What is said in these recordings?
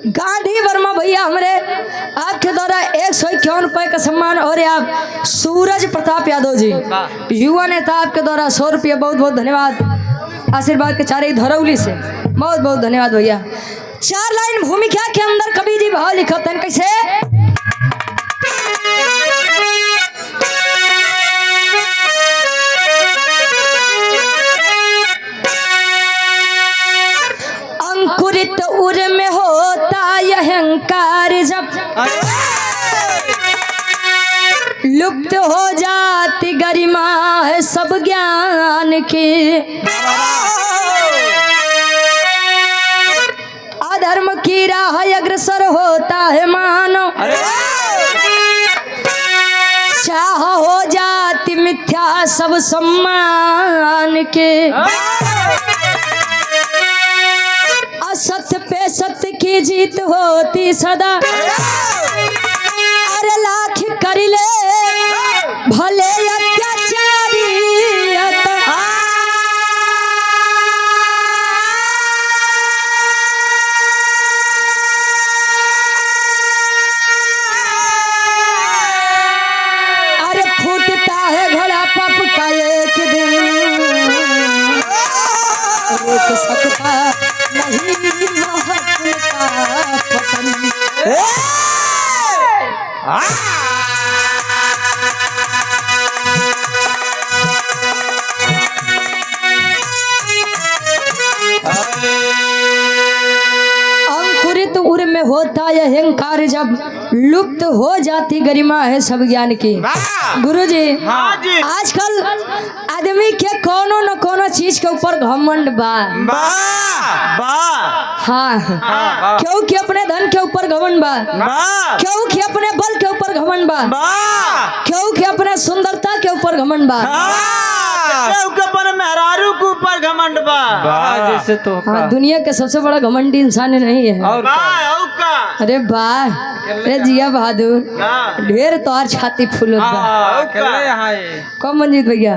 गांधी वर्मा भैया हमरे आपके द्वारा 151 रुपए का सम्मान। और आप सूरज प्रताप यादव जी युवा नेता, आपके द्वारा 100 रुपये। बहुत बहुत धन्यवाद। आशीर्वाद के चारे धरौली से बहुत बहुत धन्यवाद भैया। 4 लाइन भूमिका के अंदर कवि जी भाव लिखत हैं कैसे। अंकुरित उर में होता यह अहंकार, जब लुप्त हो जाती गरिमा है सब ज्ञान की। अधर्म की राह अग्रसर होता है मानव, चाह हो जाती मिथ्या सब सम्मान के। असत्य पे सत्य की जीत होती सदा, अरे लाख कर ले भले अत्याचारी। अरे फूटता है घड़ा पप का एक दिन, रोक सकता नहीं महफिल का पतन। अंकुरित उर में होता यह अहंकार, जब लुप्त हो जाती गरिमा है सब ज्ञान की। गुरुजी आजकल आदमी के कोनो न कोनो चीज के ऊपर घमंड बा। हाँ, क्योंकि अपने धन के ऊपर घमंड बा, क्योंकि अपने बल के ऊपर घमंड बा, क्योंकि अपने सुंदरता के ऊपर घमंड बा, मेहरारू के ऊपर घमंड बा। जैसे तो हाँ, दुनिया के सबसे बड़ा घमंडी इंसान नहीं है। अरे वाह, अरे जिया बहादुर, ढेर तोहार छाती फूल कम मंजीत भैया।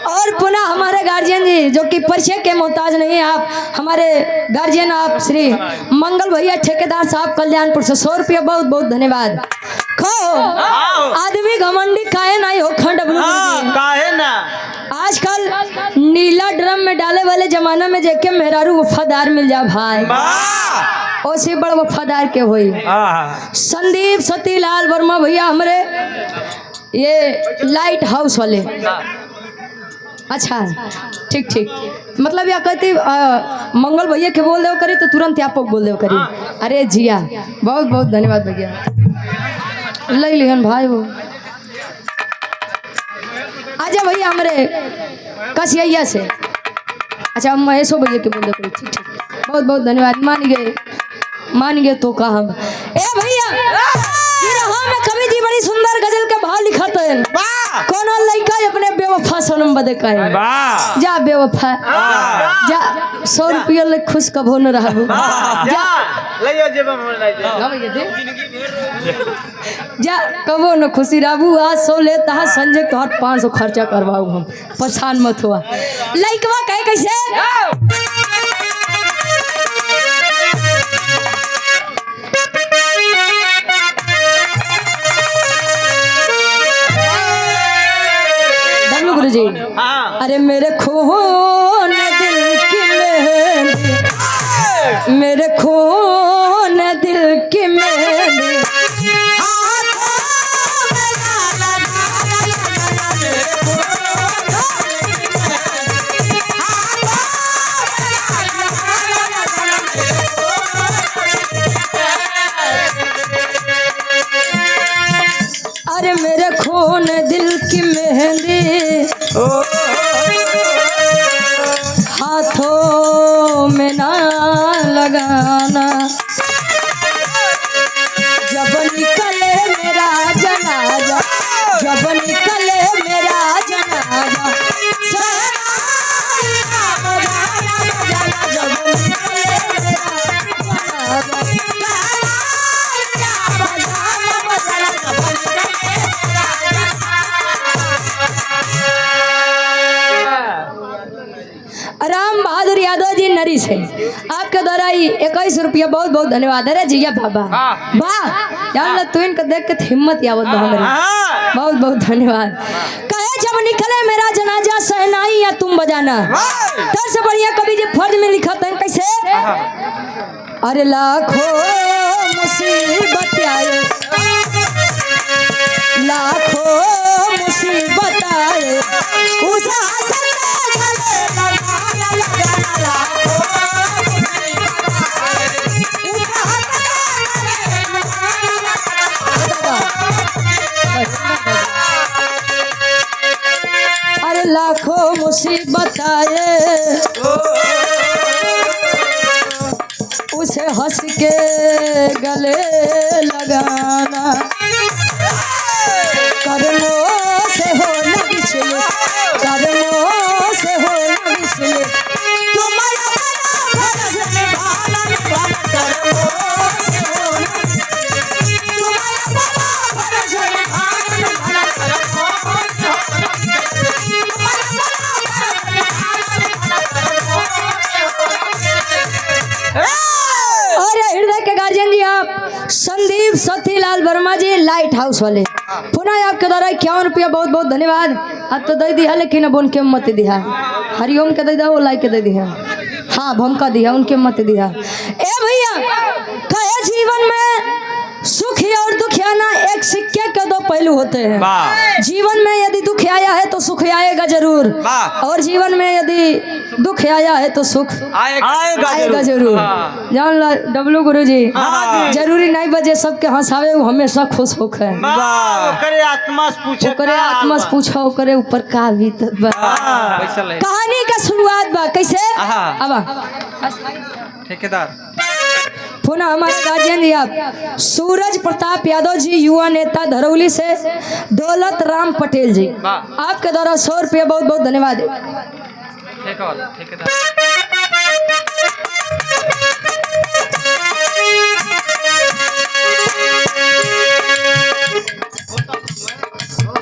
और पुनः हमारे गार्जियन जी जो कि परिचय के मोहताज नहीं है, आप हमारे गार्जियन आप श्री मंगल भैया ठेकेदार साहब कल्याणपुर से 100 रुपया बहुत बहुत धन्यवाद। खो आदमी घमंडी काहे नहीं हो खंड काहे ना। आजकल नीला ड्रम में डाले वाले जमाना में जेके मेहरारू वफादार मिल जा भाई, ओसे बड़ वफादार के होई। संदीप सतीलाल वर्मा भैया हमारे ये लाइट हाउस वाले। अच्छा ठीक ठीक, मतलब या कहती मंगल भैया के बोल दे करी तो तुरंत आप बोल दे करी। अरे जिया बहुत बहुत धन्यवाद भैया। ले लिहन भाई वो आजा भैया हमारे कसिया से। अच्छा महेशो भैया के बोल दे करी। ठीक ठीक, बहुत बहुत धन्यवाद। मान गए तो कहा हम ए भैया में कवि जी बड़ी सुंदर गजल के भाव लिखत है। कौन लड़का अपने बेवफा सनम बदे कहे जा बेवफा जा 100 रुपया ले खुश कभो न रहबो जा जा कभो न खुशी रहबू। आज 100 लेता है संजय तो 500 खर्चा करवाऊ हम, परेशान मत हुआ। लड़कवा कहे कैसे अरे मेरे खून दिल की मेहंदी, मेरे खून दिल की मेहंदी, अरे मेरे खून दिल की मेहंदी हाथों में ना लगाना, जब निकले मेरा जनाजा, जब निकले मेरा जनाजा, जब निकले मेरा राम बहादुर यादव जी नरी से आपके द्वारा 21 रुपया बहुत बहुत धन्यवाद। अरे जिया बाबा वाह यार ला तू इनका देख के हिम्मत आवत बा हमरे, बहुत बहुत धन्यवाद। कहे जब निकले मेरा जनाजा सहनाई या तुम बजाना, तर से बढ़िया कवि जी फर्ज में लिखा था कैसे, अरे लाखों मुसीबत आए, लाखों मुसीबत आए, उस हासिल में अरे लाखों मुसीबत आए, उसे हंस के गले लगाना, कर्मों से हो न बिछले, कर्मों से हो न बिछले, तुम्हारा फर्ज निभाना, कर्मों से हो न बिछले, तुम्हारा फर्ज निभाना, और हृदय के गार्जियन जी आप संदीप सतीलाल वर्मा जी लाइट हाउस वाले, पुनः आपके द्वारा 51 रुपया बहुत बहुत धन्यवाद। अब तो दे दिया लेकिन अब उनके मत दिया, हरिओम के दे दिया, वो लाइक के दे दिया, हाँ भमका दिया, उनके मत दिया। ए भैया कहे जीवन में सुख और दुख आना एक सिक्के के दो पहलू होते हैं। जीवन में यदि दुख आया है तो सुख आएगा जरूर, और जीवन में यदि दुख आया है तो सुख आएगा जरूर। जान ला डब्लू गुरु जी, जरूरी नहीं बजे सबके हंसावे, वो हमेशा खुश होकर करे आत्मा से पूछे, करे आत्मा से पूछा, करे ऊपर का बीतत बा। कहानी का शुरुआत बा कैसे, अब ठेकेदार पुनः हमारे गार्जियन जी आप सूरज प्रताप यादव जी, युवा नेता धरौली से दौलत राम पटेल जी, आपके द्वारा 100 रुपया बहुत बहुत धन्यवाद।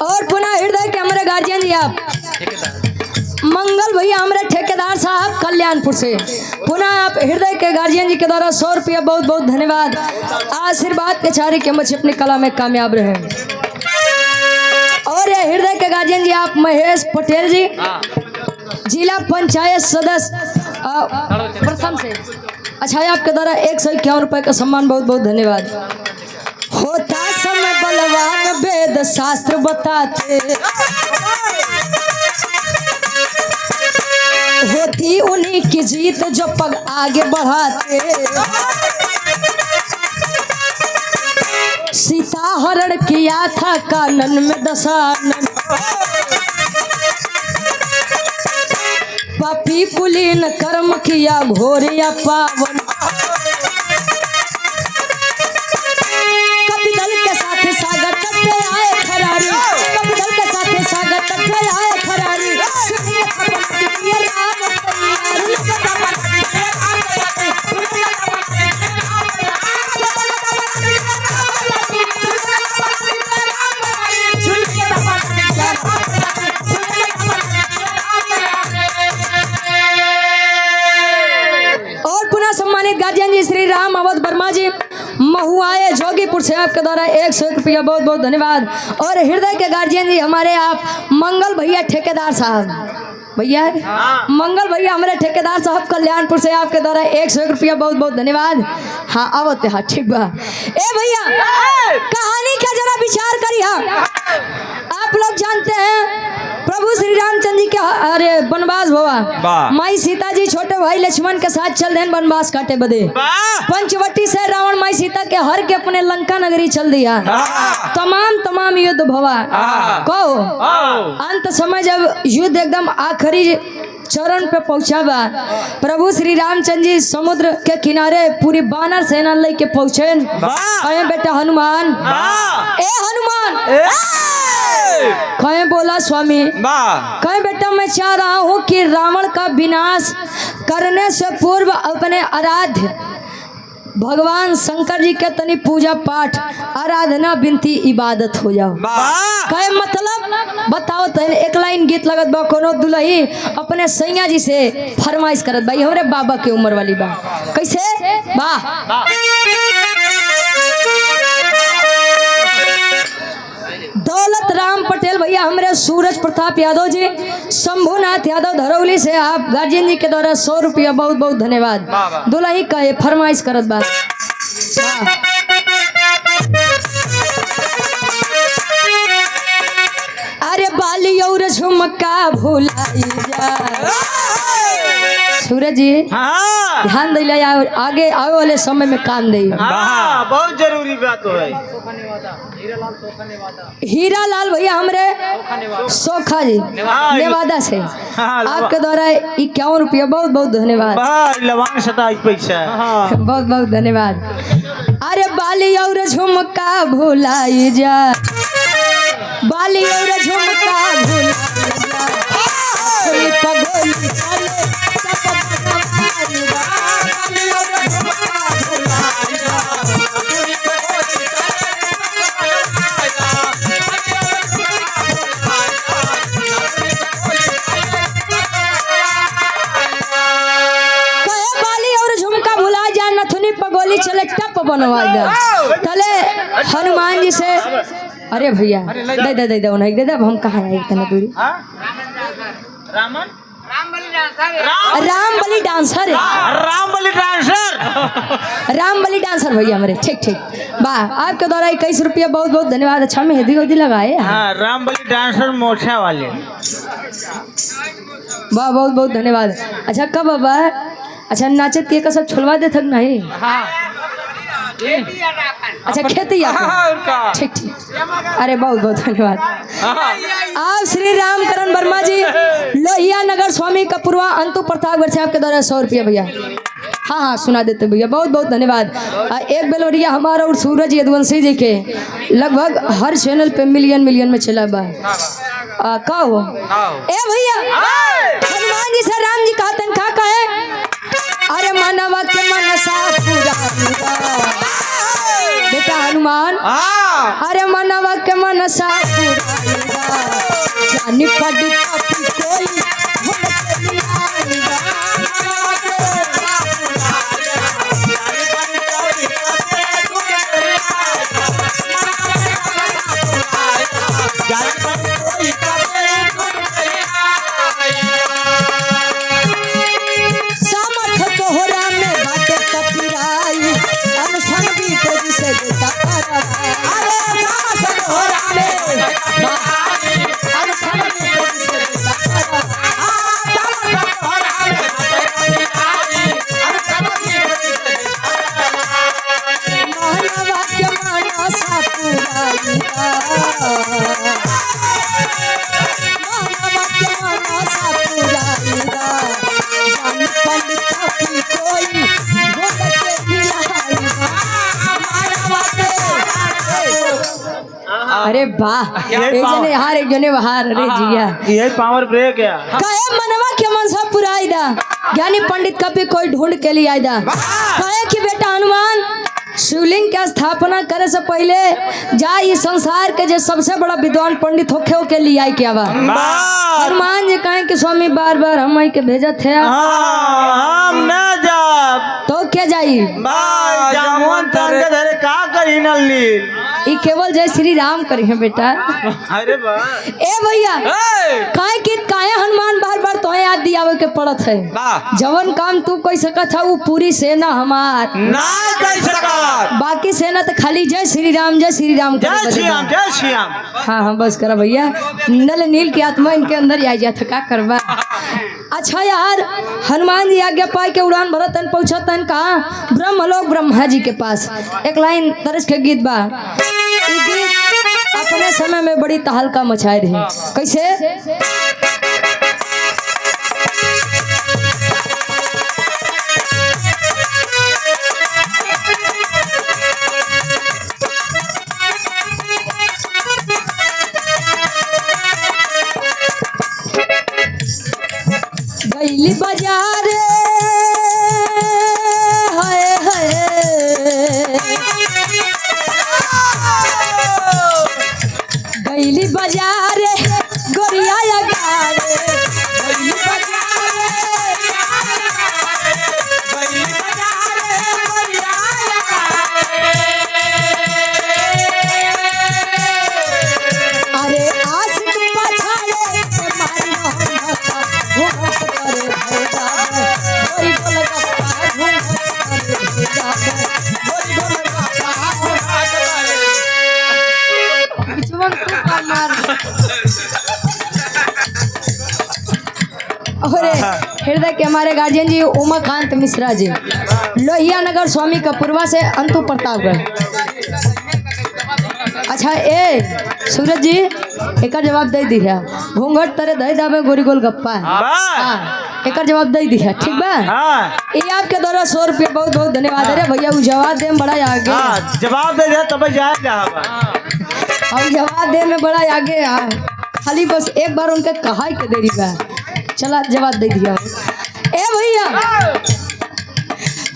और पुनः हृदय के हमारे गार्जियन जी आप मंगल भैया हमारे ठेकेदार साहब कल्याणपुर से, पुनः आप हृदय के गार्जियन जी के द्वारा 100 रुपया बहुत बहुत धन्यवाद। आशीर्वाद के चारे के मुझे अपनी कला में कामयाब रहे। और ये हृदय के गार्जियन जी आप महेश पटेल जी, जिला पंचायत सदस्य प्रथम से, अच्छा आपके द्वारा 151 रुपये का सम्मान बहुत बहुत धन्यवाद। होता समय बलवान वेद शास्त्र बताते, होती उन्हीं की जीत जो पग आगे बढ़ाते, सीता हरण किया था कानन में दशानन, पापी कुलीन कर्म किया घोर या पावन, कपिदल के साथ सागर तट पे आए खरारी, कपिदल के साथ सागर तट पे आए खरारी, गार्जियन जी श्री राम अवध वर्मा जी महुआए जोगीपुर से, आपके द्वारा 101 रुपया बहुत बहुत धन्यवाद। और हृदय के गार्जियन जी हमारे आप मंगल भैया ठेकेदार साहब, भैया मंगल भैया हमारे ठेकेदार साहब कल्याणपुर से आपके द्वारा 101 रुपया बहुत बहुत धन्यवाद। हाँ आवते हाँ ठीक बा। ए भैया कहानी का जरा विचार करिए। आप लोग जानते हैं प्रभु श्री रामचंद्र जी के अरे वनवास भवा माई सीता जी छोटे भाई लक्ष्मण के साथ चल देन वनवास काटे बदे। पंचवटी से रावण माई सीता के हर के अपने लंका नगरी चल दिया। तमाम युद्ध भवा कहो अंत समय जब युद्ध एकदम आखिरी चरण पे पहुंचा बा प्रभु श्री रामचंद्र जी समुद्र के किनारे पूरी बानर सेना लेके पहुंचे। कहे बेटा हनुमान ए हनुमान कहे बोला स्वामी कहे बेटा मैं चाह रहा हूँ कि रावण का विनाश करने से पूर्व अपने आराध्य भगवान शंकर जी के तनी पूजा पाठ आराधना विनती इबादत हो जाओ। कहे मतलब बताओ तो एक लाइन गीत लगत बा कोनो दुल्ही अपने सैया जी से फरमाइश करत भाई हमरे बाबा के उम्र वाली बा कैसे बा दौलत राम पटेल भैया हमारे सूरज प्रताप यादव जी शंभुनाथ यादव धरौली से आप गार्जियन जी के द्वारा 100 रुपया बहुत बहुत धन्यवाद। दुल्ही का ये फरमाइश करत बात अरे बाली और झुमका भुलाई जा। सूरज जी ध्यान दिला आगे आवे वाले समय में काम दे बहुत जरूरी बात है। हीरा लाल भैया हमरे सोखा जी नेवादा से आपके द्वारा 51 रुपया बहुत बहुत धन्यवाद। बहुत बहुत धन्यवाद। अरे बाली और झुमका भुलाई जा बाली और झुमका भुलाई जा पगोली चले पगोली चले टप बनवा तले हनुमान जी से अरे भैया दे दे दे दे दे दे हम कहाँ आए इतना दूरी राम बलि डांसर राम बलि डांसर भैया मेरे ठीक ठीक वाह आपके द्वारा 21 रुपया बहुत बहुत धन्यवाद। अच्छा मेहंदी वेहदी लगाए राम बलि डांसर मोछा वाले वाह बहुत बहुत धन्यवाद। अच्छा कब बाबा अच्छा नाचत के का सब छुलवा दे थक नहीं अच्छा खेती ठीक ठीक अरे बहुत बहुत धन्यवाद। आप श्री रामकरण वर्मा जी लोहिया नगर स्वामी कपूरवा अंतु प्रतापगढ़ से आपके द्वारा 100 रुपया भैया। हाँ हाँ सुना देते भैया बहुत बहुत धन्यवाद। एक बेलवरिया हमारा और सूरज यदुवंशी जी के लगभग हर चैनल पे मिलियन में चला बा कहो ए भैया हनुमान जी से राम जी कहते खा कहे अरे मानवा के मनसा पूरा बेटा हनुमान अरे मानवा के मनसा पूरा जानी पड़ी कोई अरे वाह एक जने बाहर अरे जिया ये पावर ब्रेक है कहे मनवा के मनसा पुराई दा ज्ञानी पंडित कभी कोई ढूंढ के लिए आई दा कहे कि बेटा हनुमान शिवलिंग के स्थापना करे से पहले जा इस संसार के जो सबसे बड़ा विद्वान पंडित होखे के लिए आई क्या बा हनुमान जी कहे कि स्वामी बार बार हम के भेजा थे हम न जा तो क्या जाई जामुन तंग धरे का करी नल्ली ई केवल जय श्री राम करिए बेटा। अरे वाह ए भैया काहे कि काहे हनुमान बार बार तो याद दियावे के पड़त है। जवन काम तू कोई सकत है वो पूरी सेना हमार ना कर सकत। बाकी सेना तो खाली जय श्री राम जय श्री राम करे। जय श्री राम। हाँ हाँ बस करा भैया, नल नील की आत्मा इनके अंदर आ जाता का करवा। अच्छा यार हनुमान जी आज्ञा पाए के उड़ान भरतन पहुंचतन कहाँ? ब्रह्मलोक ब्रह्मा जी के पास। एक लाइन तरस के गीत बा, ई गीत अपने समय में बड़ी तहलका मचाए रही। कैसे? गईली बाजार हाय हाय गईली बाजार गोरिया या गारे गईली बाजार गोरिया या गारे। अरे आशिक पछाड़े मारी मोहब्बत घूमत करे भैदाब गोरी गोल गप्पा घूमत करे भैदाब गोरी गोल गप्पा घूमत करे। बिचवन तू का मार। अरे हृदय के हमारे गार्जियन जी उमाकांत मिश्रा जी, लोहिया नगर स्वामी कपूरवा से अंतु प्रतापगढ़। अच्छा ए सूरज जी एक जवाब दे दी है, घूंघट तरे दे दाबे गोरी गोल गप्पा। हाँ एक जवाब दे दी है, ठीक बा? ये आपके द्वारा 100 रुपये बहुत बहुत धन्यवाद। अरे भैया वो जवाब दे में बड़ा आगे। जवाब दे दे तब जाएगा। हम जवाब दे में बड़ा आगे। खाली बस एक बार उनके कहा के देरी बा, चला जवाब दे दिया। ए भैया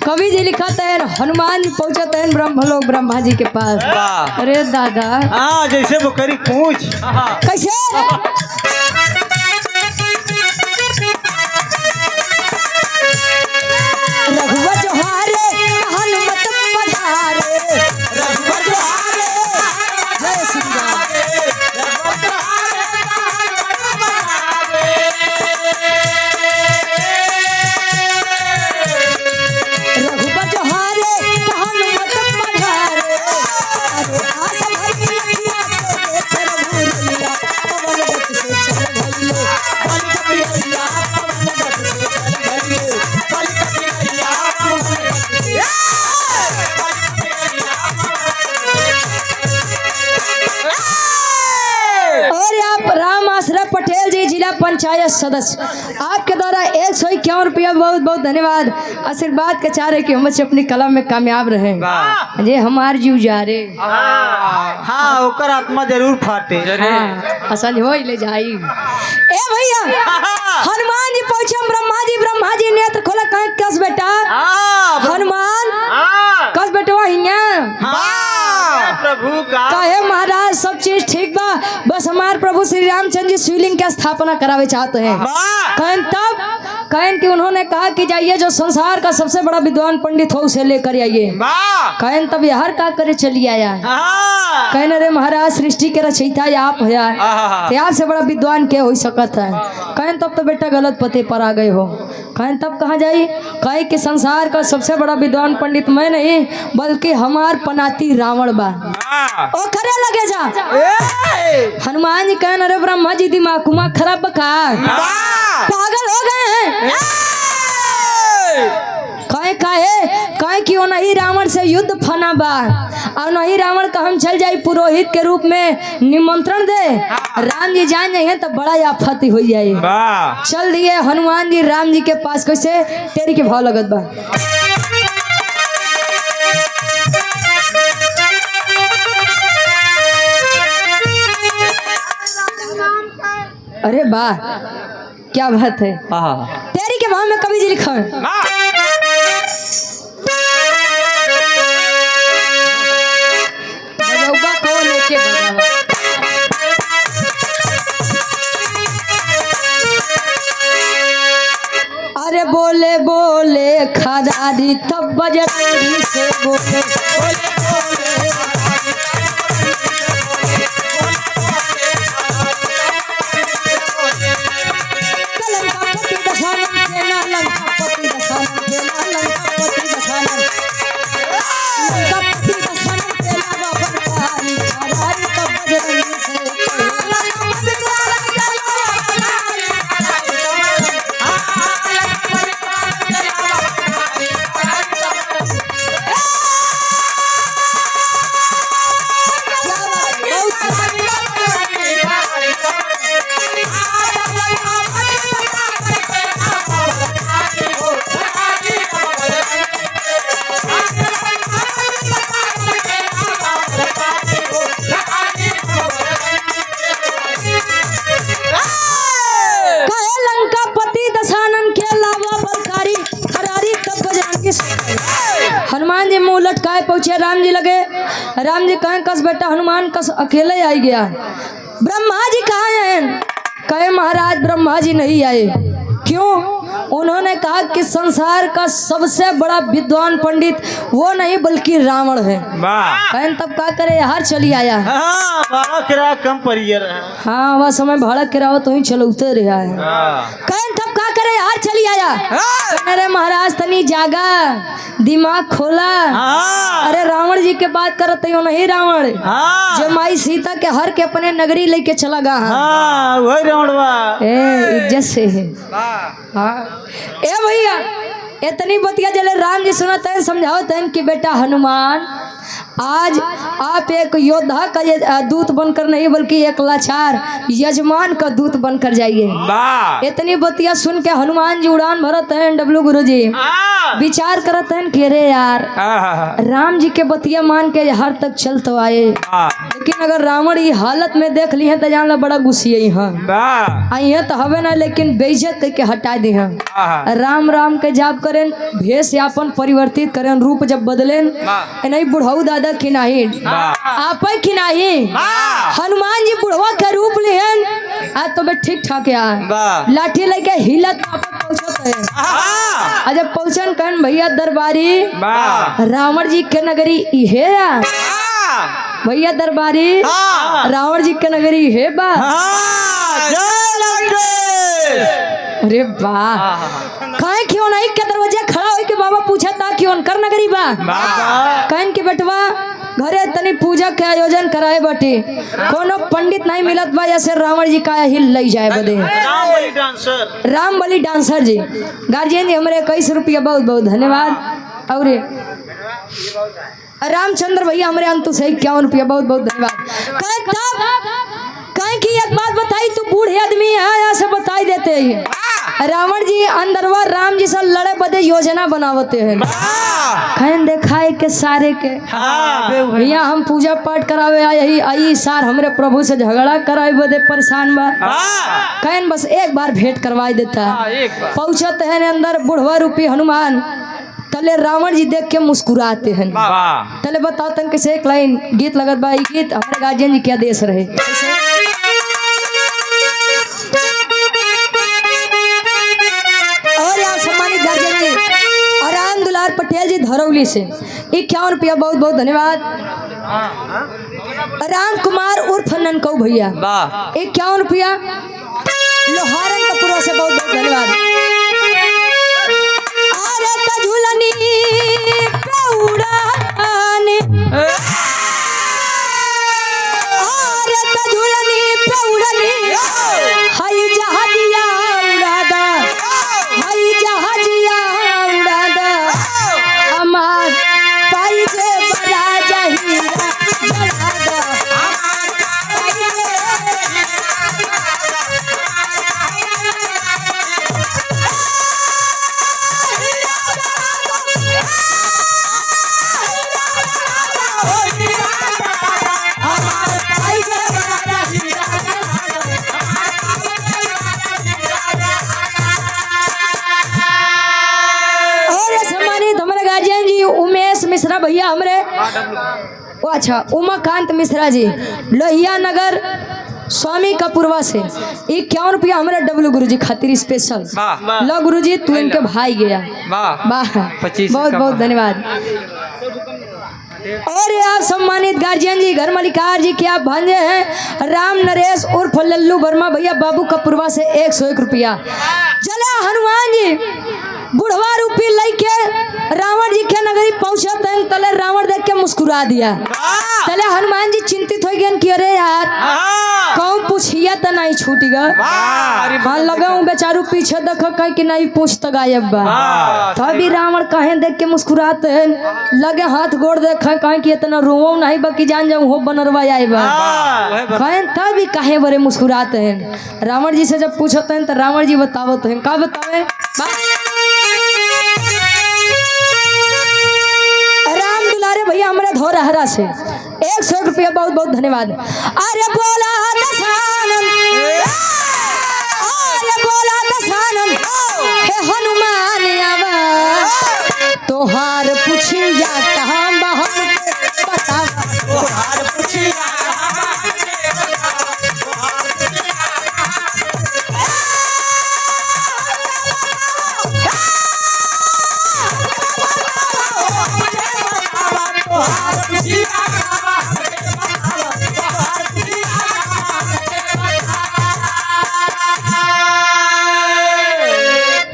कवि जी लिखते हैं हनुमान जी पहुंचते हैं ब्रह्मलोक ब्रह्मा जी के पास। अरे दादा हाँ जैसे वो करी पूछ कैसे? रघुवर जोहारे हनुमत पधारे रघुवर जोहारे जय श्री राम। रघुवर जोहारे हनुमत पधारे अरे आस भरी अखियाँ से प्रभु रैया पवन गति से चल भइले बल कपिया पवन गति से चल भइले बल कपिया पवन गति से और आप राम आश्रय पटेल जी जिला पंचायत सदस्य, आपके द्वारा 151 रुपया बहुत बहुत धन्यवाद। आशीर्वाद के चारे की उम्र से अपनी कलम में कामयाब रहे जे हमार जीव जा रे। हाँ ओकर आत्मा जरूर फाटे। हाँ, असल हो ले जाई। ए भैया हनुमान जी पहुंचे ब्रह्मा जी नेत्र खोला कहीं कस बेटा हनुमान कस बेटवा हिया प्रभु का कहे महाराज सब चीज ठीक बा, बस हमारे प्रभु श्री रामचंद्र जी शिवलिंग की स्थापना करावे चाहते हैं। कहन कि उन्होंने कहा कि जाइए जो संसार का सबसे बड़ा विद्वान पंडित हो उसे लेकर आइए। कहन तब यार का करे चली आया। कहन अरे महाराज सृष्टि के रचयिता आप है, आपसे बड़ा विद्वान क्या हो सकत है। कहन तब तो बेटा गलत पते पर आ गए हो। कहन तब कहाँ जाई? कहे कि संसार का सबसे बड़ा विद्वान पंडित मैं नहीं बल्कि हमार पनाती रावण बा, ओ करे लगे जा। हनुमान जी कहन अरे ब्रह्मा जी दिमाग कुमाग खराब बका पागल हो गए हैं। कहे क्यों नहीं रावण से युद्ध फना बा और नहीं रावण का हम चल जाए पुरोहित के रूप में निमंत्रण दे, राम जी जान जाए तो बड़ा आफत हो जाए। चल दिए हनुमान जी राम जी के पास। कैसे तेरी के भाव लगत बा? अरे वाह क्या बात है। तेरी के भाव में कवि जी लिखा है बजौबा को लेके बजावा। अरे बोले बोले खदारी तब बजरंगी से बोले बोले बोले लंका पति दशरथ के लावा बलकारी हरारी तब बजरंगी से हनुमान जी मुंह लटकाए पहुंचे राम जी लगे। राम जी कहें कस बेटा हनुमान कस अकेले आई गया। ब्रह्मा जी कहाँ हैं? कहे महाराज ब्रह्मा जी नहीं आए। क्यों? उन्होंने कहा कि संसार का सबसे बड़ा विद्वान पंडित वो नहीं बल्कि रावण है। कहें तब क्या करे यार चली आया। हाँ भाड़ा किराया कम परियर है। हाँ वह समय भाड़ा किराया तो ही चलते रहा है। कहें तब क्या करे यार चली आया। अरे महाराज तनी जागा दिमाग खोला। अरे रावण जी के बात करते हो नहीं रावण जो माई सीता के हर के अपने नगरी लेके चला गया। हाँ वही रावणवा ए इज्जत से है। हाँ ए भैया इतनी बतिया जले राम जी सुनते हैं समझाते हैं कि बेटा हनुमान आज आप एक योद्धा का दूत बनकर नहीं बल्कि एक लाचार यजमान का दूत बनकर जाइए। इतनी बतिया सुन के हनुमान जी उड़ान भरते हैं। डब्लू गुरु जी विचार करते हैं कि अरे यार राम जी के बतिया मान के हर तक चल तो आए लेकिन अगर रावण ये हालत में देख ली है तो जान ला बड़ा गुस्सिया आई है तो हवे ना लेकिन बेइज्जत करके हटा दी है। राम राम के जाप करें भेष यापन परिवर्तित करें रूप जब बदलें नहीं बुढ़ाऊ दादा खिनाही आप खिनाही हनुमान जी बुढ़वा के रूप लिहन आज तो बे ठीक ठाक यार लाठी लेके हिलत पहुंचत है। जब पहुंचन कहन भैया दरबारी रावण जी के नगरी इहे भैया दरबारी रावण जी के नगरी है बा। अरे वाह कहे क्यों नहीं के दरवाजे खड़ा हो के बाबा पूछा था क्यों कर नगरी बा। कहन के बेटवा घरे तनी पूजा के आयोजन कराए बटे कोनो पंडित नहीं मिलत बा जैसे रावण जी का हिल लई जाए बदे। राम बलि डांसर जी गार्जियन जी हमारे 21 रुपया बहुत बहुत धन्यवाद। और रामचंद्र भैया हमारे अंतु से 51 रुपया बहुत बहुत धन्यवाद। कहीं की एक बात बताई तू बूढ़े आदमी है यहाँ से बताई देते ही रावण जी अंदरवा राम जी से लड़े बदे योजना बनावते हैं। खैन देखाए के सारे के भैया हम पूजा पाठ करावे यही आई सार हमरे प्रभु से झगड़ा कराए बदे परेशान बा। खैन बस एक बार भेंट करवाई देता है। पहुंचते हैं अंदर बुढ़वा रूपी हनुमान तले रावण जी देख के मुस्कुराते हैं। तले बताते हैं कैसे एक लाइन गीत लगत बा गीत हमारे गार्जियन जी क्या देश रहे। और यहाँ सम्मानित गार्जियन जी और राम दुलार पटेल जी धरौली से 51 रुपया बहुत बहुत धन्यवाद। राम कुमार उर्फ ननकऊ भैया 51 रुपया लोहारन कपूर से बहुत बहुत धन्यवाद। अरे तझुलनी प्रौढ़ाने अरे तझुलनी प्रौढ़नी हई जहाजिया उड़ादा हई जहाजिया उड़ादा हमार पाई से बड़ा जहीरा जड़ादा मिश्रा भैया हमरे ओ अच्छा उमाकांत मिश्रा जी लोहिया नगर स्वामी कपूरवा से 51 रुपया हमारे डब्लू गुरु जी खातिर स्पेशल। लो गुरु जी तू इनके भाई गया वाह बहुत बहुत धन्यवाद। और आप सम्मानित गार्जियन जी घर मलिकार जी के आप भांजे हैं राम नरेश उर्फ लल्लू वर्मा भैया बाबू कपूरवा से 101 रुपया। चले हनुमान जी बुढ़वा रूपी लई के रावण जी के नगरी पहुंचा तले रावण देख के मुस्कुरा दिया। तले हनुमान जी चिंतित हो गए कि अरे यार कौन पूछिया तो नहीं छूट गया। हाँ लगा हूँ बेचारू पीछे देख कहीं कि नहीं पूछ तो गायब बा। तभी रावण कहे देख के मुस्कुराते हैं, लगे हाथ गोड़ देखे कहे कि इतना रोवो नहीं बा कि जान जाऊँ हो बनरवा आए बा। कहे तभी कहे बड़े मुस्कुराते हैं। रावण जी से जब पूछते हैं तो रावण जी बतावत हैं। का बतावे? राम दुलारे भैया हमारे धोरहरा से 100 रुपया बहुत बहुत धन्यवाद। अरे बोला दशानन, अरे बोला दशानन, हे हनुमान आवा तोहार पुछिया कहाँ बहन बतावा। तोहार पुछिया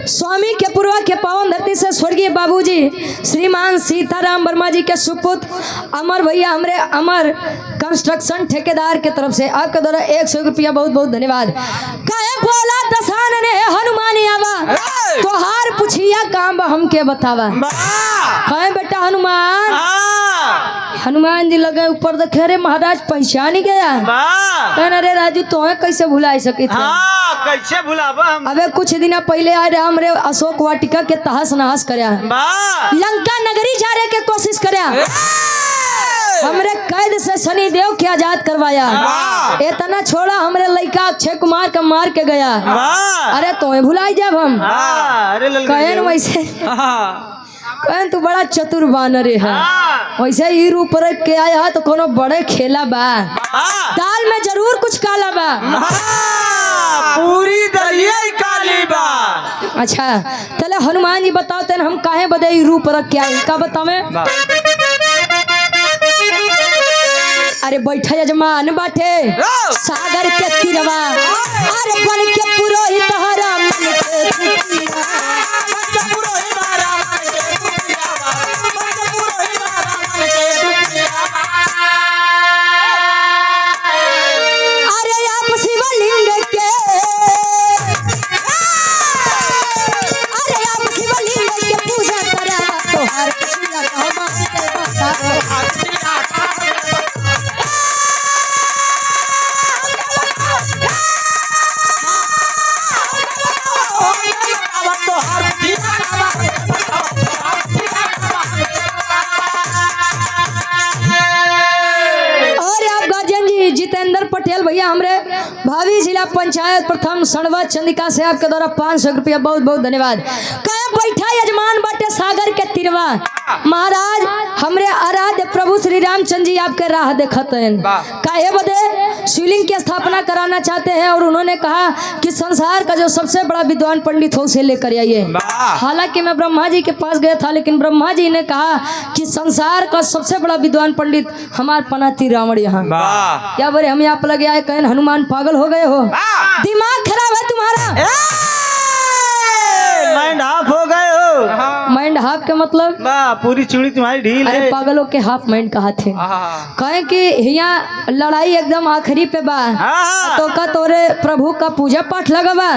स्वामी के पूर्वा के पावन धरती से स्वर्गीय बाबूजी श्रीमान सीताराम वर्मा जी के सुपुत्र अमर भैया हमरे अमर कंस्ट्रक्शन ठेकेदार के तरफ से आपके द्वारा 100 रुपया बहुत बहुत धन्यवाद। कहे बोला दशानन ने हनुमान आवा तोहार पुछिया काम हमके बतावा। कहे बेटा हनुमान, हनुमान जी लगे ऊपर देखे रे महाराज पहचान ही गया। अरे राजू तो कैसे भुला सके थे? कैसे भुलावा हम? अबे कुछ दिन पहले आए रहे हमरे अशोक वाटिका के तहस नहस करया, लंका नगरी जा रहे के कोशिश करया, हमरे कैद से शनि देव के आजाद करवाया। इतना छोड़ा हमरे लड़का अक्षय कुमार का मार के गया। अरे तो भुलाई जब हम कहन वैसे कहन तू बड़ा चतुर बानर है। वैसे ही रूप रख के आया है तो कोनो बड़े खेला बा, दाल में जरूर कुछ काला बा, पूरी दलिया काली बा। अच्छा चले हनुमान जी बताओ तेन हम काहे बदे ई रूप रख के आए? का बतावे? अरे बैठा यजमान बाटे सागर के तीरवा, अरे बन के पुरोहित हरा मन के तीरवा। अरे आप शिवलिंग के, अरे आप शिवलिंग के पूजा करा तोहार पुछिया कहवा के बता। जितेंद्र पटेल भैया हमरे भावी जिला पंचायत प्रथम सड़वा चंदिका से आपके द्वारा 500 रुपया बहुत बहुत धन्यवाद। कहे बैठा यजमान बाटे सागर के तिरवा, महाराज हमरे आराध्य प्रभु श्री रामचंद्र जी आपके राह देखते हैं। काहे बदे शिवलिंग की स्थापना कराना चाहते हैं और उन्होंने कहा कि संसार का जो सबसे बड़ा विद्वान पंडित हो उसे लेकर आइए। हालांकि मैं ब्रह्मा जी के पास गया था लेकिन ब्रह्मा जी ने कहा कि संसार का सबसे बड़ा विद्वान पंडित हमारे पनाती रावण यहाँ। क्या बोले हम यहाँ पर लगे आए? कहन हनुमान पागल हो गए हो, दिमाग खराब है तुम्हारा, माइंड हाफ हो गए हो। माइंड हाफ के मतलब? पूरी चूड़ी तुम्हारी ढील है। अरे पागलों के हाफ माइंड कहा थे। कहे कि यहाँ लड़ाई एकदम आखिरी पे बा, तो का तोरे प्रभु का पूजा पाठ लगा बा,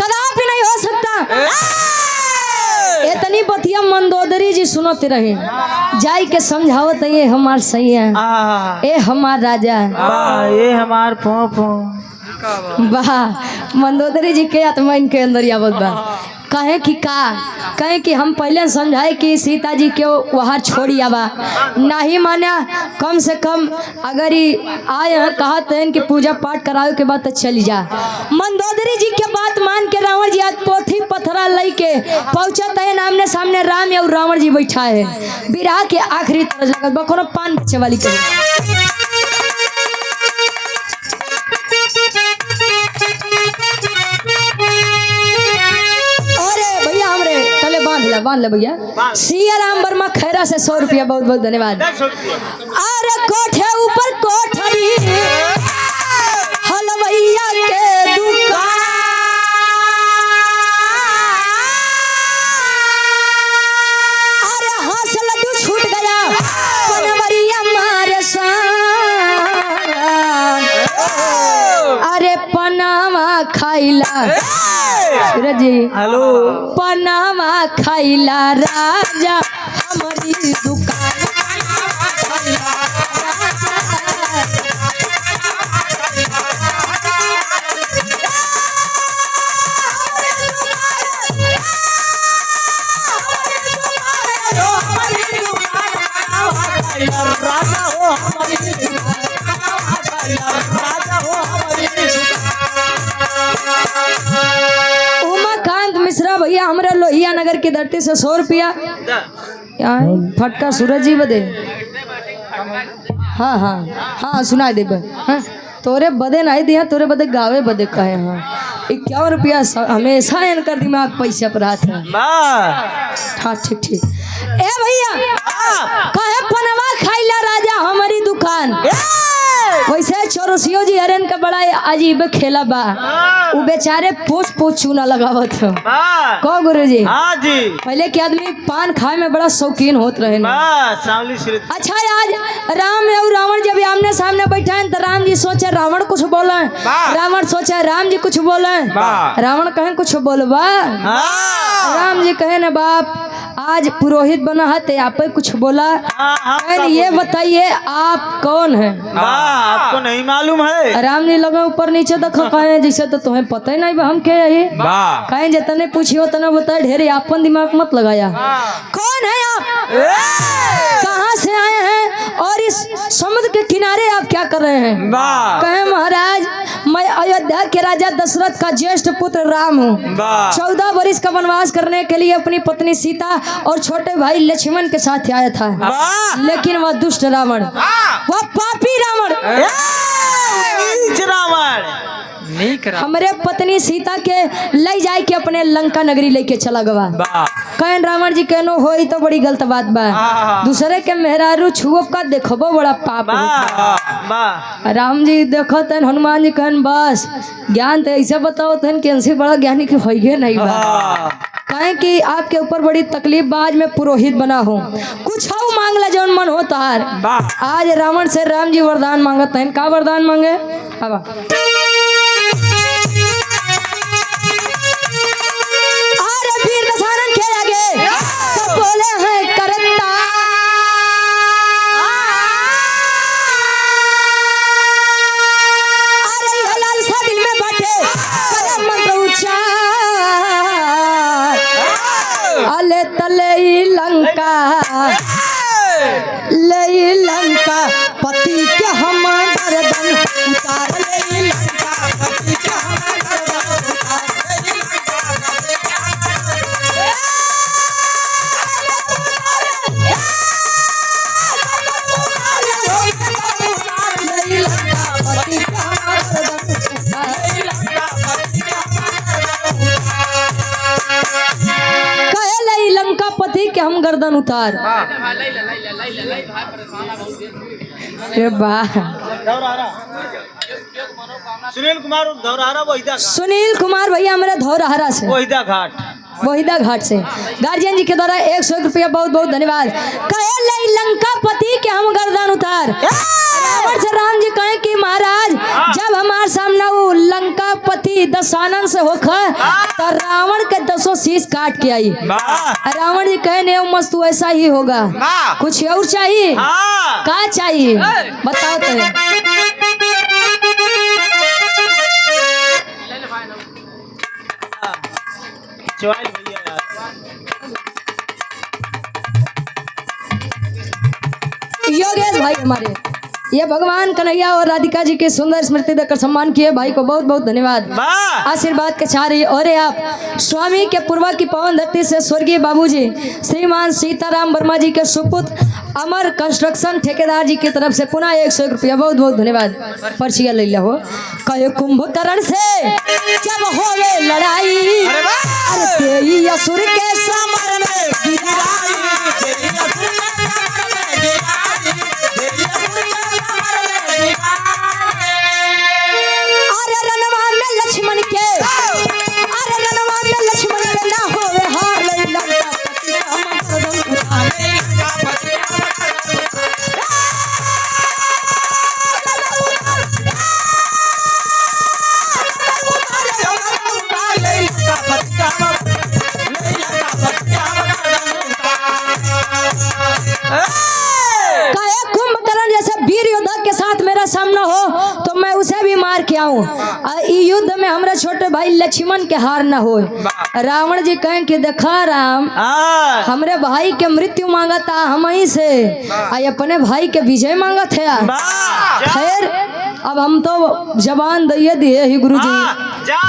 कदापि नहीं हो सकता। इतनी बतिया मंदोदरी जी सुनते रहे, जाई के समझावत ये हमार सही है, ए हमार राजा, ये हमार पोपो। वाह मंदोदरी जी के आत्मा इनके अंदर आवत बा। कहे कि कहे कि हम पहले समझाए कि सीता जी के वहाँ छोड़ी आवा, नहीं माना। कम से कम अगर आए हैं कहते हैं कि पूजा पाठ करावे के बाद तो चली जा। मंदोदरी जी के बात मान के रावण जी आज पोथी पथरा लई के पहुंचत है, आमने सामने राम और रावण जी बैठा है। विराह के आखिरी तरह जगत बको पान बेचे वाली के बांध ले भैया। सिया राम वर्मा खैरा से 100 रुपया बहुत बहुत धन्यवाद। अरे कोठे ऊपर कोठरी हलवैया के दुकान, खाइला सूरज जी हेलो पनामा खाइला राजा हमारी दुकान राजा हो हमारी राजा हो हमारी उमाकांत मिश्रा भैया हमारा लोहिया नगर की धरती से 100 रुपया यहाँ है, फटका सूरज जी बदे हाँ हाँ हाँ सुना दे हाँ तोरे बदे नहीं दिया तोरे बदे गावे बदे कहे हाँ 51 रुपया हमेशा इनका दिमाग पैसा पर हाथ है हाँ ठीक ठीक ए भैया कहे पनवा खाइला राजा हमारी दुकान वैसे चौरसियो जी हरन का बड़ा अजीब खेला बा वो बेचारे पोछ पोछ चूना लगावत हो को गुरु जी हाँ जी पहले के आदमी पान खाए में बड़ा शौकीन होत रहे ना। सावली श्री अच्छा आज राम और रावण जब आमने सामने बैठे हैं तो राम जी सोचे रावण कुछ बोले रावण सोचे राम जी कुछ बोले रावण कहे कुछ बोलबा राम जी कहे ना बाप आज पुरोहित बना है तो आप कुछ बोला ये बताइए आप कौन है आपको नहीं मालूम है राम जी लगा ऊपर नीचे देखो कहे जैसे तो तुम्हें पता ही नहीं हम क्या यही कहे जितने पूछियो तना बताए ढेरे अपन दिमाग मत लगाया कौन है आप कहाँ से आए हैं और इस समुद्र के किनारे आप क्या कर रहे हैं कहे महाराज मैं अयोध्या के राजा दशरथ का ज्येष्ठ पुत्र राम हूँ 14 वर्ष का वनवास करने के लिए अपनी पत्नी सीता और छोटे भाई लक्ष्मण के साथ आया था लेकिन वह दुष्ट रावण वह पापी रावण हमारे पत्नी सीता के ले जाए के अपने लंका नगरी लेके चला गवा कहन रावण जी कहनो हो तो बड़ी गलत बात बा दूसरे के मेहरारू छुओ का देखबो बड़ा पाप राम जी देखो तन हनुमान जी कहन बस ज्ञान तो ऐसे बताओ तन कि हमसे बड़ा ज्ञानी की होइए नहीं बा कहें कि आपके ऊपर बड़ी तकलीफ बा आज मैं पुरोहित बना हूँ कुछ हो मांग ला जौन मन होता है आज रावण से राम जी वरदान मांगत हैं का वरदान मांगे अब अरे वीर दशरथ के आगे सब बोले हैं करता अरे यह लालसा दिल में बाटे करे मंत्र उच्चार अले तले लंका पति के हम गर्दन उतार ले लंका पति के हम गर्दन लंका पति के हम गर्दन उतार सुनील कुमार भैया मेरे धौरहरा से वहीदा घाट से गार्जियन जी के द्वारा 101 रुपया बहुत बहुत धन्यवाद कहे लंका पति के हम गर्दन उतार रावण से राम जी कहे कि महाराज जब हमारे सामने वो लंका पति दशानन से होखा तो रावण के 10 शीश काट के आई रावण जी कहे नहीं मस्त ऐसा ही होगा कुछ और चाहिए क्या चाहिए बताओ तो योगेश भाई हमारे ये भगवान कन्हैया और राधिका जी के सुंदर स्मृति देकर सम्मान किए भाई को बहुत बहुत धन्यवाद आशीर्वाद के चाह रही और आप स्वामी के पूर्वा की पवन धरती से स्वर्गीय बाबूजी श्रीमान सीताराम वर्मा जी के सुपुत्र अमर कंस्ट्रक्शन ठेकेदार जी की तरफ से पुनः 101 रुपया बहुत बहुत धन्यवाद पर्चिया ले लो कहे कुंभकर्ण से जब होवे लड़ाई अरे तेरी असुर के समर में अरे रनवा में लक्ष्मण के अरे रनवा में लक्ष्मण के ना होवे हार ले लंका पति हम गर्दन कहे कुंभकर्ण जैसे वीर योद्धा के साथ मेरा सामना हो तो मैं उसे भी मार के आऊं, युद्ध में हमारे छोटे भाई लक्ष्मण के हार न हो। रावण जी कहें कि देखा राम, हमरे भाई के मृत्यु मांगा था हम ही से, अपने भाई के विजय मांगा थे। खैर अब हम तो जबान दिए दिए ही गुरु जी, जा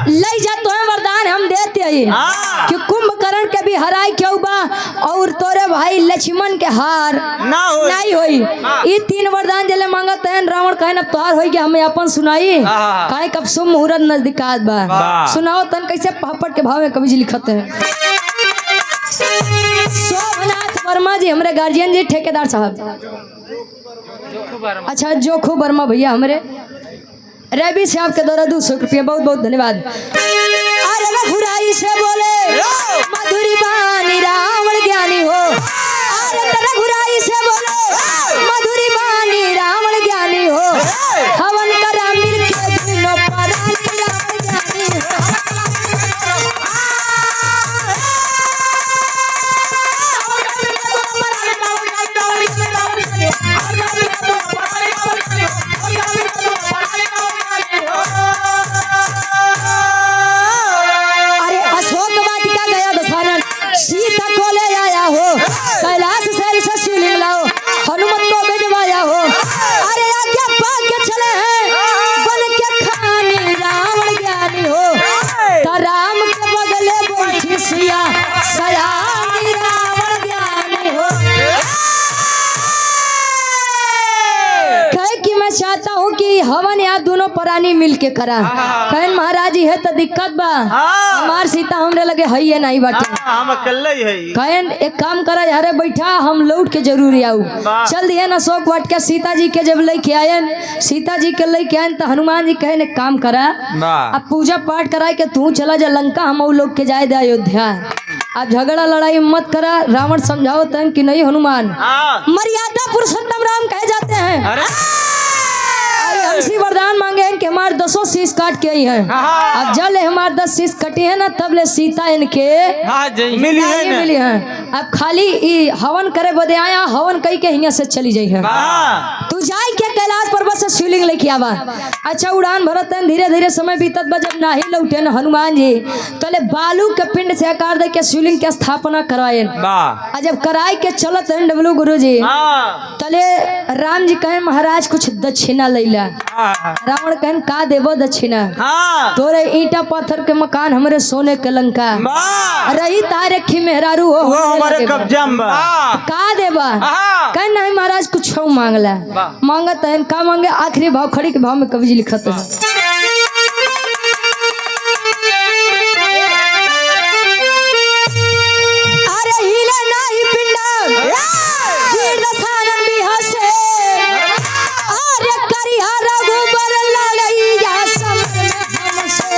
ले जा तो वरदान हम देते ही कि कुंभकर्ण के भी हराई क्यों बा और तोरे भाई लक्ष्मण के हार नहीं होई। ये 3 वरदान जले मांगत हैं। रावण कहे न तोहार होई कि हमें अपन सुनाई, काहे कब शुभ मुहूर्त नजदीकात बा। सुनाओ तन कैसे पापड़ के भाव में कवि जी लिखते हैं। सोमनाथ वर्मा जी हमारे गार्जियन जी, ठेकेदार साहब, अच्छा जोखू वर्मा भैया हमारे रवि से आपके द्वारा 200 रुपया, बहुत बहुत धन्यवाद। अरे रघुराई से बोले मधुरी बानी रावण ज्ञानी हो, अरे रघुराई से बोले मधुरी बानी रावण ज्ञानी हो, हवन करा मिल के दिनों परानी रावण ज्ञानी हो। सीता को ले आया हो, कैलाश से शिवलिंग लाओ, हनुमत को भिजवाया हो, अरे आज्ञा पाक के चले हैं बन के खानी रावण ज्ञानी हो, तो राम के बगले बैठी सिया सयानी रावण ज्ञानी हो। कहे कि मैं चाहता हूँ कि हवन यहाँ दोनों प्राणी मिल के करा। कहन महाराज जी है तो दिक्कत बा, हमार सीता हमरे लगे है ये नहीं बाटे, हम अकेले ही है। कहन एक काम करा यारे बैठा हम लौट के जरूर आऊ। चल दिए न शोक वाट के सीता जी के जब लेके आयन, सीता जी के लेके आयन तो हनुमान जी कहन एक काम करा, अब पूजा पाठ करा के तू चला जा लंका, हम लोग के जाए दे अयोध्या। अब झगड़ा लड़ाई मत करा। रावण समझाओ तन कि नहीं हनुमान, मर्यादा पुरुषोत्तम राम कहे जाते हैं। हमसे वरदान मांगे हैं कि हमारे 10 शीश काट के आई हैं। अब जब ले हमारे 10 शीश कटी है ना तब ले सीता इनके मिली है। अब खाली हवन करे बदे आया, हवन कही के हिंगा से चली जाई है। तू जाए के कैलाश पर्वत से शिवलिंग लेके आवा। अच्छा उड़ान भरत है, धीरे धीरे समय बीतत बा, जब नाही लौटे न हनुमान जी तले बालू के पिंड से आकार दे के शिवलिंग के स्थापना करवाए। जब कराई के चलत है डबलू गुरु जी तले राम जी कहे महाराज कुछ दक्षिणा लैला। रावण कहन का देवो दक्षिणा, तोरे ईटा पत्थर के मकान हमरे सोने के लंका रही तारे खी मेहरारू हो हमारे कब्जा में का देबा। कहन नहीं महाराज कुछ मांगला। मांगत है का मांगे, आखिरी भाव खड़ी के भाव में कवि जी लिखत है। अरे हिले नहीं पिंडा वीर दसानन बिहा से, अरे करिया रघुबर लड़ैया समर में हमसे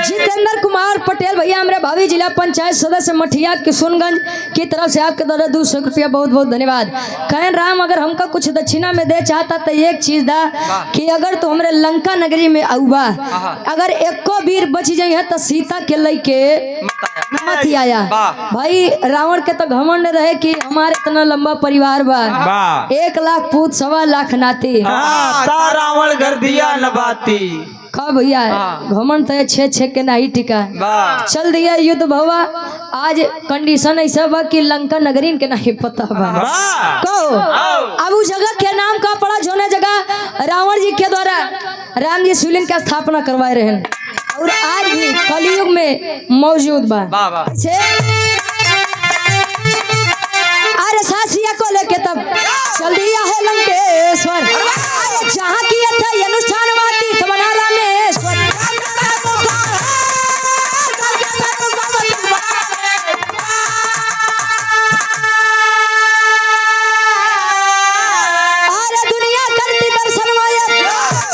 जितेंद्र कुमार पटेल भैया हमारे भावी जिला पंचायत सदस्य मठिया किशुनगंज की तरफ से आपके द्वारा 200 रुपया बहुत बहुत धन्यवाद। कहन राम अगर हमका कुछ दक्षिणा में दे चाहता तो एक चीज दा कि अगर तो हमारे लंका नगरी में आऊबा, अगर एको वीर बच जाई है तो सीता के लेके मत आया। भाई रावण के तो घमंड रहे कि हमारे इतना लंबा परिवार बा, 1 लाख पूत 1.25 लाख नाती, रावण घर दिया नबाती का भैया घमंड तो 6 के नहीं टिका। चल दिया युद्ध भवा। आज कंडीशन ऐसा बा कि लंका नगरी के नहीं पता बा कहो। अब उस जगह के नाम का पड़ा जोने जगह रावण जी के द्वारा राम जी शिवलिंग का स्थापना करवाए रहे और आज भी कलयुग में मौजूद बा। अरे सासिया को लेके तब चल दिया है लंकेश्वर, जहाँ किया था अनुष्ठान तीर्थ बना रामेश्वर। अरे दुनिया करती दर्शन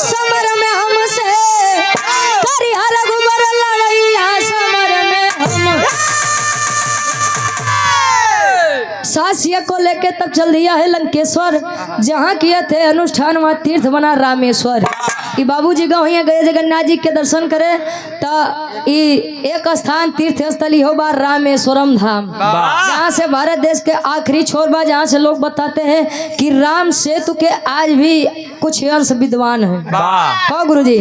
समर में हमसे, करिया रघुबर लड़ैया समर में हम सासिया को लेके तब चल दिया है लंकेश्वर, जहाँ किए थे अनुष्ठान वहाँ तीर्थ बना रामेश्वर। ई बाबूजी गाँव यहाँ गए जगन्नाथ जी के दर्शन करे तो एक स्थान तीर्थ स्थली हो बा रामेश्वरम धाम, जहाँ से भारत देश के आखिरी छोर बा, जहाँ से लोग बताते हैं कि राम सेतु के आज भी कुछ अंश विद्वान है। हाँ गुरु जी,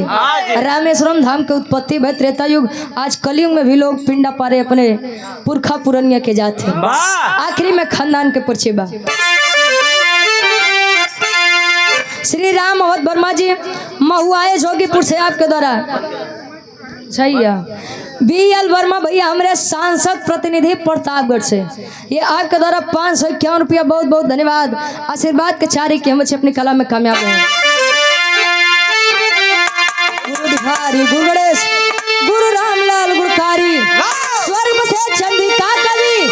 रामेश्वरम धाम के उत्पत्ति भय त्रेता युग, आज कलयुग में भी लोग पिंडा पारे अपने पुरखा पुरनिया के जाते हैं, आखिरी में खानदान के परिचय बा। श्री राम मोहत वर्मा जी महुआए जोगीपुर से आपके द्वारा सही है। BL वर्मा भैया हमारे सांसद प्रतिनिधि प्रतापगढ़ से, ये आपके द्वारा 551 रुपया, बहुत बहुत धन्यवाद। आशीर्वाद के चारी के हम अपनी कला में कामयाब हैं। गुरु बिहारी, गुरु गणेश, गुरु रामलाल गुरकारी, स्वर्ग से चंदिका कवि,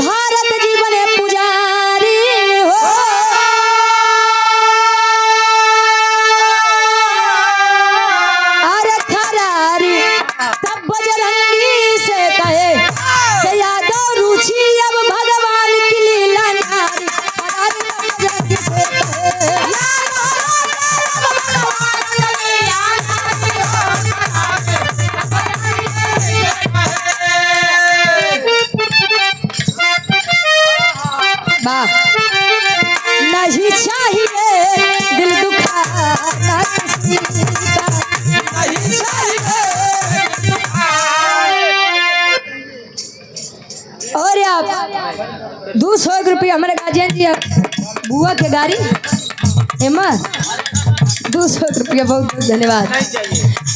भारत जीवन है पुजारी हो। अरे खरारी तब बजरंगी से कहे यादव रुचि अब भगवान की लीला नारी। खरारी तब बजरंगी से कहे नहीं चाहिए दिल दुखाना किसी का, नहीं चाहिए। और आप 200 रुपया हमारे गार्जियन जी बुआ के गाड़ी एमा 200 रुपया, बहुत बहुत धन्यवाद।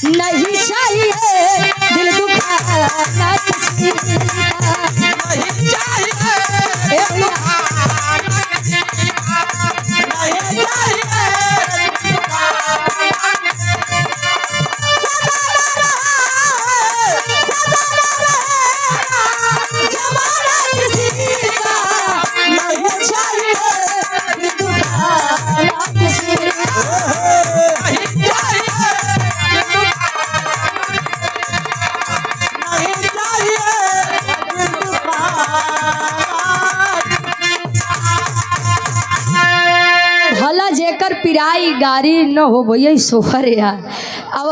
नहीं चाहिए दिल दुखाना किसी का, नहीं चाहिए। भला जेकर पिराई गाड़ी न हो भैया सोहर यार। अब